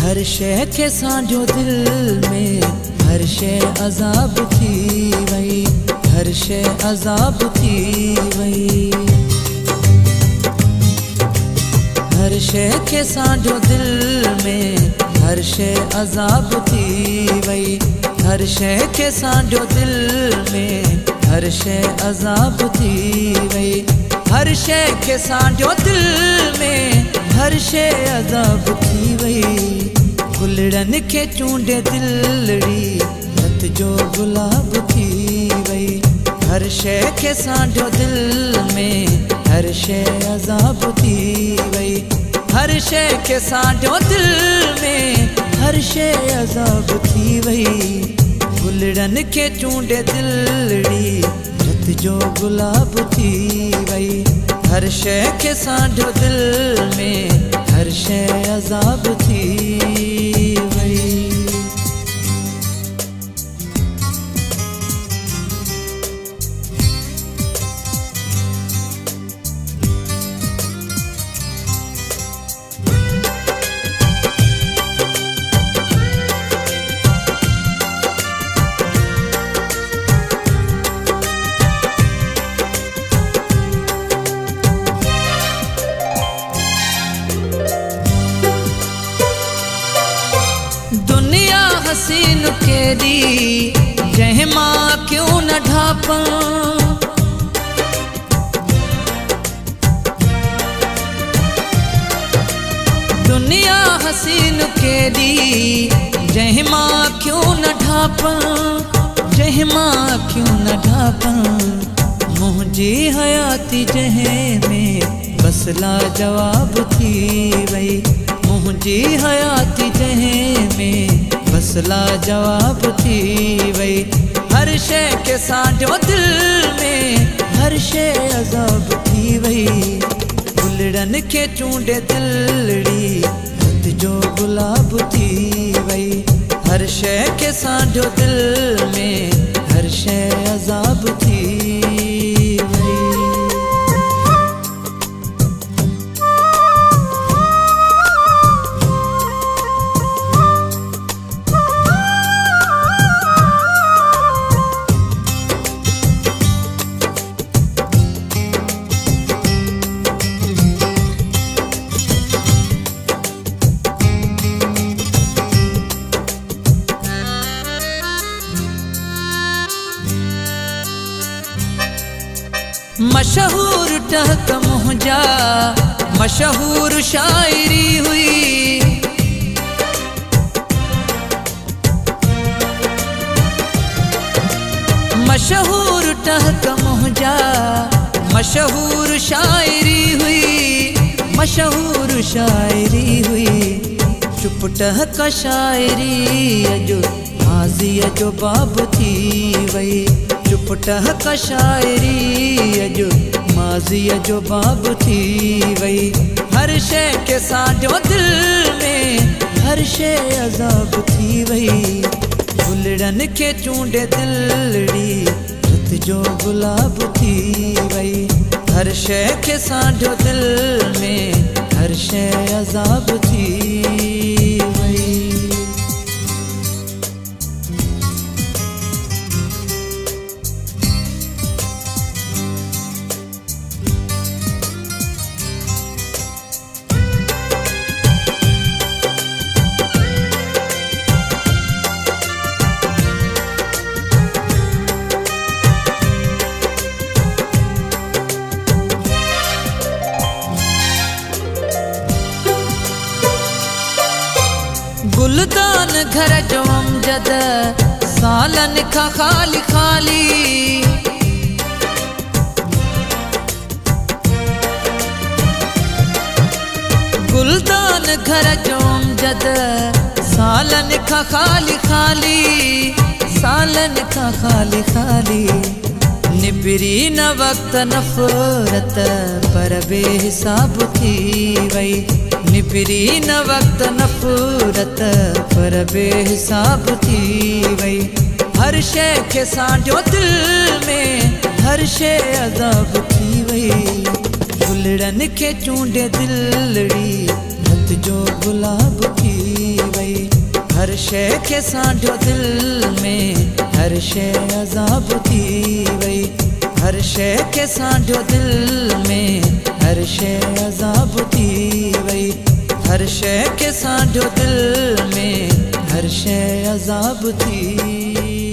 हर शइ खे सांझो दिल में हर शइ अज़ाब थी वई, हर शइ अज़ाब थी वई। हर शइ खे सांझो दिल में हर शइ अज़ाब थी वई, हर शइ खे सांझो दिल में हर शइ अज़ाब थी वई। हर शइ खे सांझो दिल में हर शइ अज़ाब थी वई। गुलड़न खे चूंडे दिलड़ी रत जो गुलाब थी वई। हर शइ खे सांझो दिल में हर शइ अज़ाब थी वई। हर शइ खे सांझो दिल में हर शइ अज़ाब थी वई। गुलड़न खे चूंडे दिलड़ी रत जो गुलाब थी वई। हर शइ खे सांझो दिल में हर शइ अज़ाब थी वई। दुनिया हसीन केरी जंहिं मां क्यों न ढापां। दुनिया हसीन केरी जंहिं मां क्यों न ढापां, जंहिं मां क्यों न ढापां। मुंहिंजी हयाती जंहिं में बस लाजवाब थी वई। मुंहिंजी हयाती जंहिं में बस लाजवाब थी वई। हर शइ खे सांझो दिल में हर शइ अज़ाब थी वई। गुलड़न खे चूंडे दिलड़ी रत जो गुलाब थी वई। हर शइ खे सांझो दिल में हर शइ अज़ाब थी वई। मशहूर टहक मुंहिंजा मशहूर शायरी हुई। मशहूर टहक मुंहिंजा मशहूर शायरी हुई। मशहूर शायरी हुई। चुप टहक शायरी अजो माज़ीअ जो बाब थी वई। चुप टहक शायरी अजो माज़ीअ जो बाब थी वई। हर शइ खे सांझो दिल में हर शइ अज़ाब थी वई। गुलड़न खे चूंडे दिलड़ी रत जो गुलाब थी वई। हर शइ खे सांझो दिल में हर शइ अज़ाब थी वई। गुलदान घर जो अमजद सालन खां खाली खाली। गुलदान घर जो अमजद सालन खां खाली खाली। सालन खां खाली खाली। निबरी न वक्त नफ़रत पर बेहिसाब थी वई। निबरी न वक्त नफ़रत पर बेहिसाब थी वई। हर शइ खे सांझो दिल में हर शइ अज़ाब थी वई। गुलड़न खे चूंडे दिलड़ी रत जो गुलाब थी वई। हर शइ खे सांढियो दिल में हर शइ अज़ाब थी वई हर शइ खे सांढियो दिल में हर शइ अज़ाब थी वई हर शइ खे सांढियो दिल में हर शइ अज़ाब थी